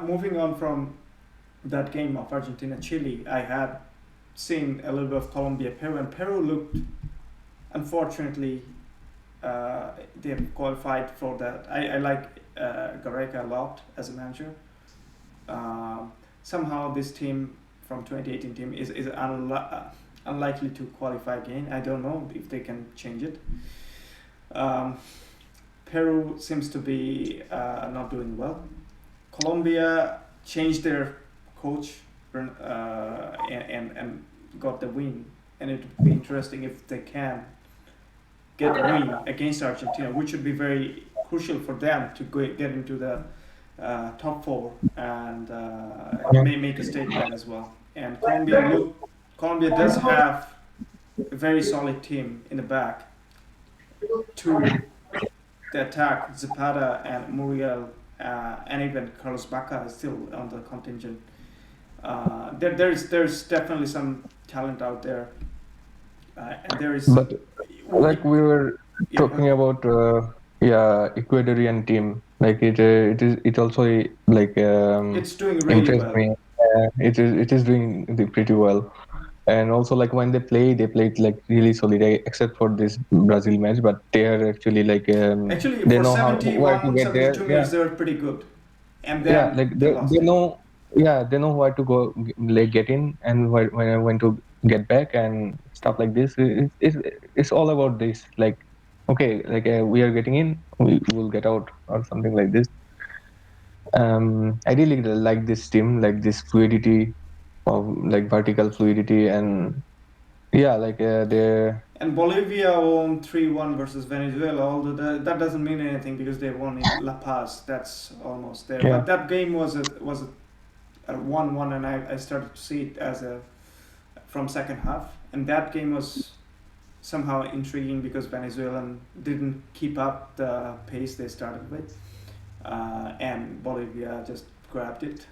moving on from that game of Argentina-Chile, I had seen a little bit of Colombia-Peru, and Peru looked, unfortunately, they have qualified for that. I like Gareca a lot as a manager. Somehow this team from 2018 team is unlikely to qualify again. I don't know if they can change it. Um, Peru seems to be not doing well. Colombia changed their coach and got the win, and it would be interesting if they can get a win against Argentina, which would be very crucial for them to get into the top four and may make a statement as well. And Colombia does have a very solid team in the back to the attack. Zapata and Muriel and even Carlos Baca is still on the contingent. There's definitely some talent out there, and there is. But like we were Yeah, talking about, Ecuadorian team. Like it also like it's doing really impressed well. me. It is doing pretty well. And also like when they played like really solid, except for this Brazil match. But they are actually like Actually, they for know how where to 71, get there. 72 Yeah, minutes, they were pretty good, and yeah. then Like they they lost it. know, yeah, they know where to go, like get in and when to get back and stuff like this. It's all about this. Like okay, like we are getting in, we will get out or something like this. I really like this team, like this fluidity of like vertical fluidity, and yeah, like they're And Bolivia won 3-1 versus Venezuela, although that doesn't mean anything because they won in La Paz. That's almost there. yeah. But that game was a 1-1, and I started to see it as a from second half. And that game was somehow intriguing because Venezuelan didn't keep up the pace they started with, and Bolivia just grabbed it.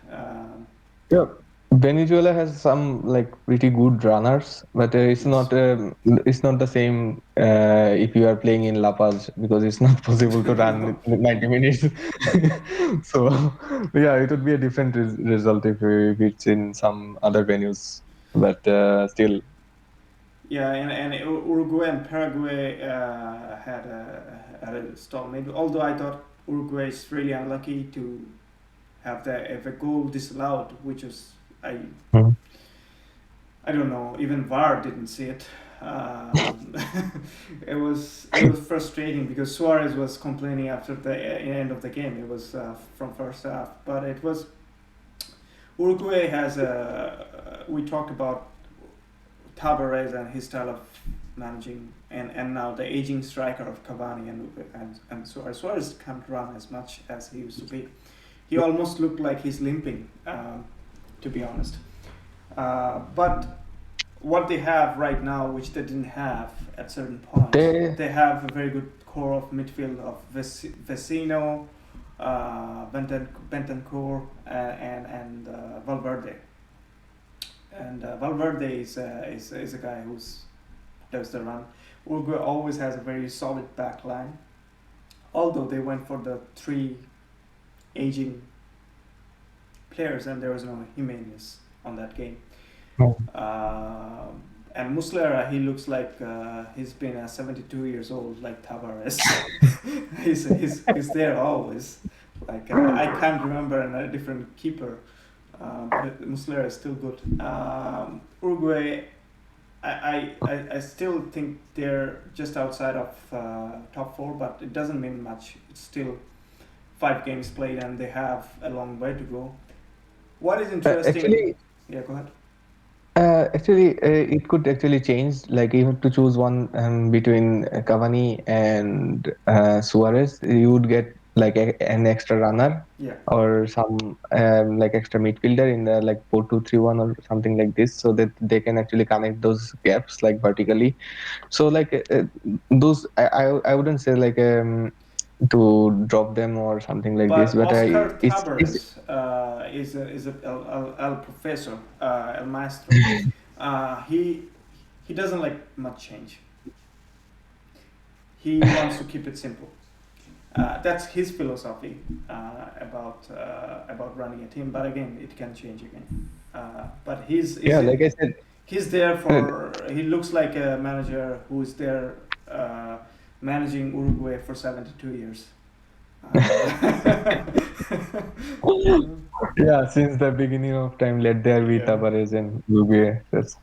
Yeah, Venezuela has some like pretty good runners, but Yes. it's not the same if you are playing in La Paz because it's not possible to run No. 90 minutes. So yeah, it would be a different result if it's in some other venues, but still, Yeah, and Uruguay and Paraguay had a stall. Maybe although I thought Uruguay is really unlucky to have the goal disallowed, which was I mm, I don't know. Even VAR didn't see it. It was frustrating because Suarez was complaining after the end of the game. It was from first half, but it was Uruguay has a. We talked about Tavares and his style of managing, and now the aging striker of Cavani and Suarez. Suarez can't run as much as he used to be. He almost looked like he's limping, to be honest. But what they have right now, which they didn't have at certain points, they they have a very good core of midfield of Vecino, Bentancur, and Valverde. And Valverde is a guy who's does the run. Uruguay always has a very solid back line, although they went for the three aging players and there was no Jimenez on that game. Uh, and Muslera, he looks like he's been 72 years old, like Tavares. he's there always. Like I can't remember a different keeper, but Muslera is still good. Uruguay, I still think they're just outside of top four, but it doesn't mean much. It's still 5 games played, and they have a long way to go. What is interesting? actually Yeah, go ahead. it could actually change. Like you have to choose one between Cavani and Suarez. You would get like an extra runner Yeah. or some like extra midfielder in the like 4-2-3-1 or something like this, so that they can actually connect those gaps like vertically. So like those, I wouldn't say like to drop them or something like this, But but Oscar it's Tabares is a el professor, el maestro. He doesn't like much change. He wants to keep it simple. That's his philosophy about running a team. But again, it can change again. But Yeah, like I said, he's there uh, for. He looks like a manager who is there uh, managing Uruguay for 72 years. Uh, yeah, since the beginning of time, let there be yeah. Tavares and Uruguay. That's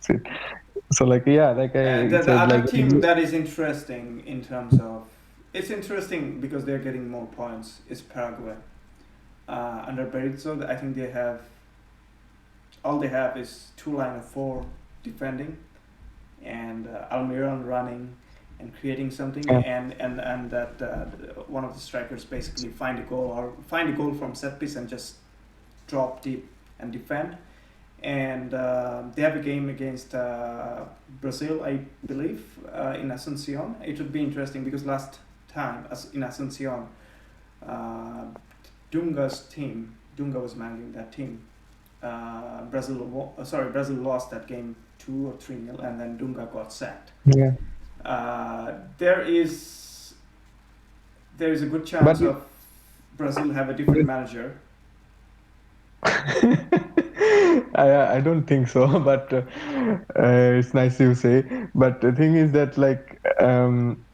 it. So like yeah, like I The said, other like team that is interesting in terms of it's interesting because they're getting more points is Paraguay. Under Berizzo, I think they have all they have is two line of four defending and Almiron running and creating something yeah, and that one of the strikers basically find a goal from set piece and just drop deep and defend. And they have a game against Brazil, I believe, in Asuncion. It would be interesting because last time in Asuncion, uh, Dunga was managing that team. Brazil lost that game 2 or 3-0, and then Dunga got sacked. yeah. Uh, there is there is a good But chance of Brazil have a different manager. I don't think so, but it's nice you say. But the thing is that like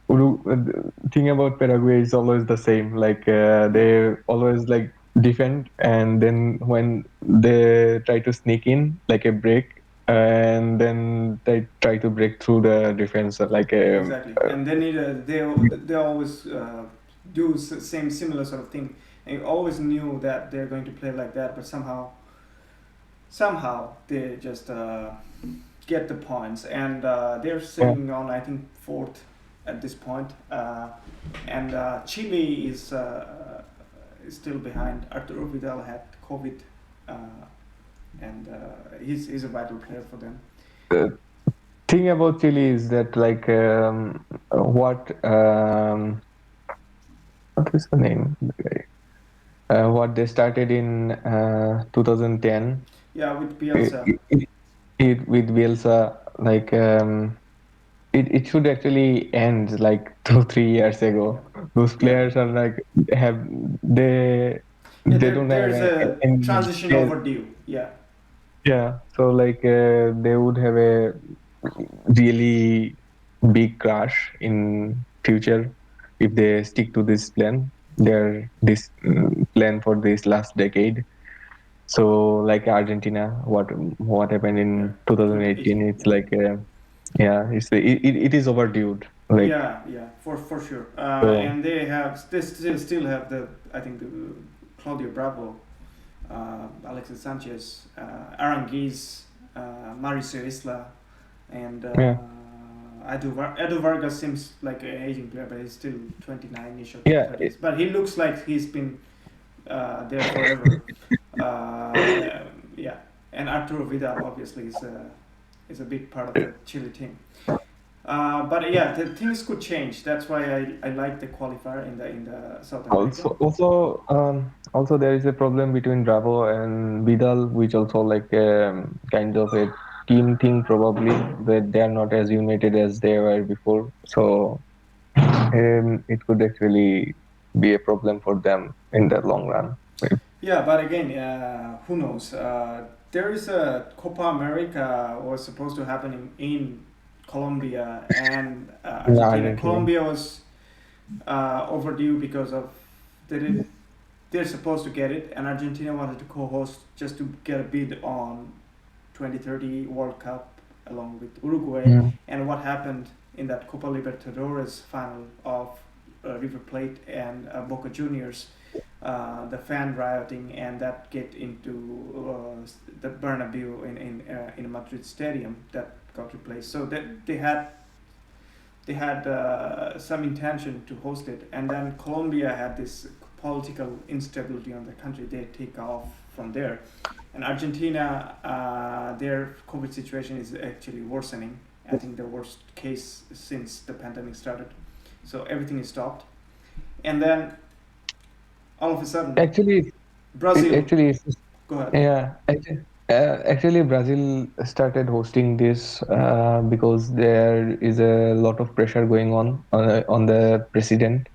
the thing about Paraguay is always the same. Like Yeah, they always like defend, and then when they try to sneak in, like a break, and then they try to break through the defense, like exactly. And they need a they always do same similar sort of thing. And you always knew that they're going to play like that, but somehow they just get the points, and they're yeah, sitting on I think fourth at this point. And Chile is still behind. Arturo Vidal had COVID, uh, and he's a vital player for them. the thing about Chile is that like what is the name? What they started in 2010 Yeah, with it, Bielsa. with Bielsa, like it should actually end like 2 3 years Yeah, ago. Those yeah, players are like have they yeah. they don't have There's a any transition overdue. Yeah, yeah. So like they would have a really big crash in future if they stick to this plan. Their this plan for this last decade. So like Argentina, what happened yeah. in 2018? 2018. It's Yeah. like yeah, it is overdue. Like Yeah, yeah, for sure. so And they still have the I think the Claudio Bravo, Alexis Sanchez, Aranguiz, Mauricio Isla, and yeah, Edu Vargas seems like an aging player, but he's still 29ish or yeah, 30s. But he looks like he's been there forever. Yeah, and Arturo Vidal obviously is a big part of the Chile team. But yeah, the things could change. That's why I like the qualifier in the South America. also there is a problem between Bravo and Vidal, which also like kind of a team thing probably, that they are not as united as they were before. So it could actually be a problem for them in the long run. Yeah, but again, who knows? There is a Copa America was supposed to happen in Colombia and Yeah, Argentina. Argentina. Colombia was overdue because of they did, they're supposed to get it, and Argentina wanted to co-host just to get a bid on 2030 World Cup along with Uruguay. Mm. And what happened in that Copa Libertadores final of River Plate and Boca Juniors, the fan rioting, and that get into the Bernabeu in Madrid Stadium that got replaced. So that they had some intention to host it, and then Colombia had this political instability on the country. They take off from there, and Argentina, their COVID situation is actually worsening. I think the worst case since the pandemic started. So everything is stopped, and then all of a sudden, Actually, it Brazil. actually is. Go ahead. Yeah, actually, Brazil started hosting this because there is a lot of pressure going on the president.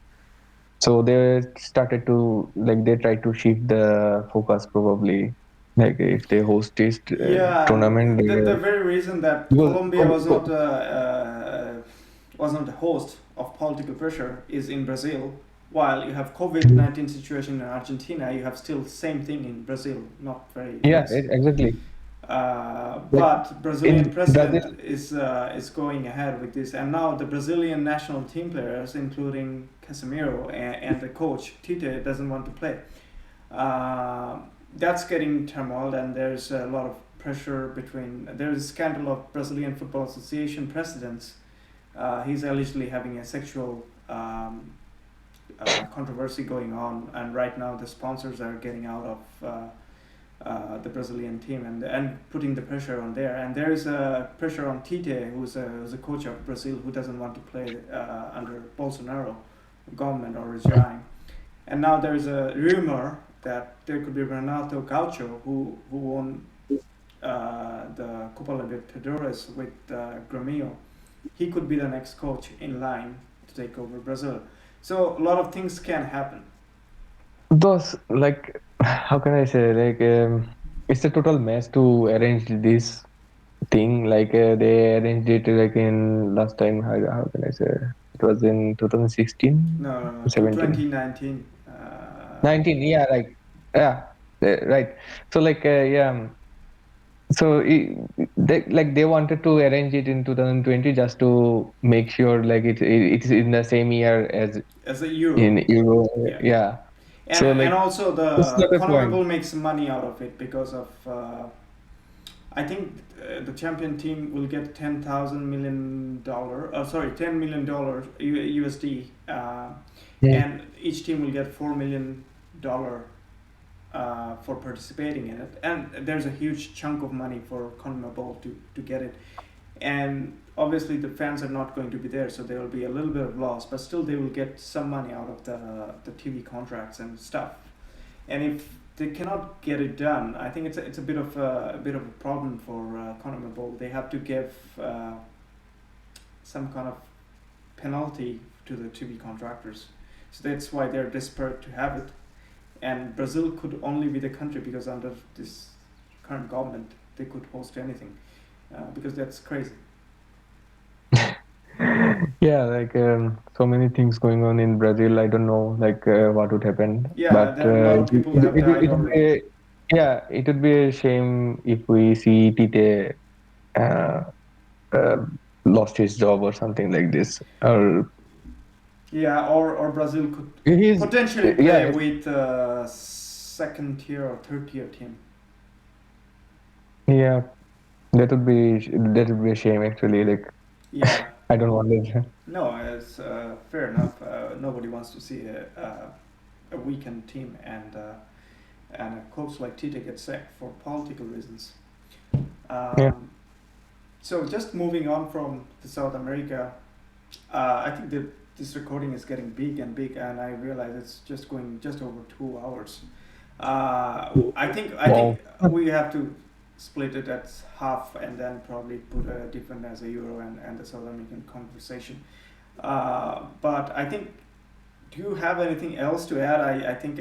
So they started to like they tried to shift the focus probably. Like if they host this Yeah, tournament, and they the were very reason that because Colombia was not a host of political pressure is in Brazil. While you have COVID-19 situation in Argentina, you have still same thing in Brazil, not very yeah, less. exactly. Like But Brazilian in Brazil, president is going ahead with this, and now the Brazilian national team players, including Casemiro and the coach Tite, doesn't want to play. Uh, that's getting turmoil, and there's a lot of pressure between. There's a scandal of Brazilian Football Association presidents. He's allegedly having a sexual controversy going on, and right now the sponsors are getting out of the Brazilian team and putting the pressure on there. And there is a pressure on Tite, who's a coach of Brazil, who doesn't want to play under Bolsonaro government or regime. And now there is a rumor that there could be Renato Gaucho, who won the Copa Libertadores with Grêmio. He could be the next coach in line to take over Brazil. So a lot of things can happen. those like how can I say like it's a total mess to arrange this thing. Like they arranged it like in last time. How can I say? It was in 2016, No, no, no, to 17, 2019. 19. Yeah, like yeah, right. So like yeah. So they wanted to arrange it in 2020 just to make sure like it's in the same year as As a euro. in Euro. Yeah. Yeah. So And like also it's not the a point. CONMEBOL makes money out of it because of I think the champion team will get $10,000 million. Sorry, $10 million USD, Yeah. and each team will get $4 million for participating in it. And there's a huge chunk of money for CONMEBOL to get it. And obviously the fans are not going to be there, so there will be a little bit of loss, but still they will get some money out of the TV contracts and stuff. And if they cannot get it done, I think it's a bit of a problem for CONMEBOL. They have to give some kind of penalty to the TV contractors, so that's why they're desperate to have it. And Brazil could only be the country because under this current government they could host anything, because that's crazy. Yeah, like so many things going on in Brazil. I don't know like what would happen, Yeah, but there a lot of people have died it would be already. yeah, it would be a shame if we see Tite uh, uh, lost his job or something like this. Or Yeah, or Brazil could he's potentially yeah, play with second tier or third tier team. yeah. That would be a shame actually. Like Yeah, I don't want it. no, it's fair enough. Nobody wants to see a weakened team and a coach like Tite get sacked for political reasons. Yeah, Um, so just moving on from the South America, I think that this recording is getting big and big, and I realize it's just going just over 2 hours. I think wow. we have to split it at half and then probably put a different as a Euro and the South American conversation. But I think, do you have anything else to add? I think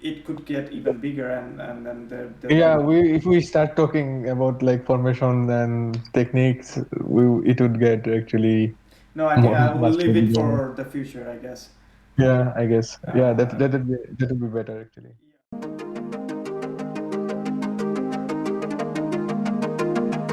it could get even bigger, and then there'll Yeah, be. we if we start talking about like formation and techniques, it would get actually No, I think I will much more leave it bigger. for the future, I guess. Yeah, I guess. Yeah, Uh, that would be better actually.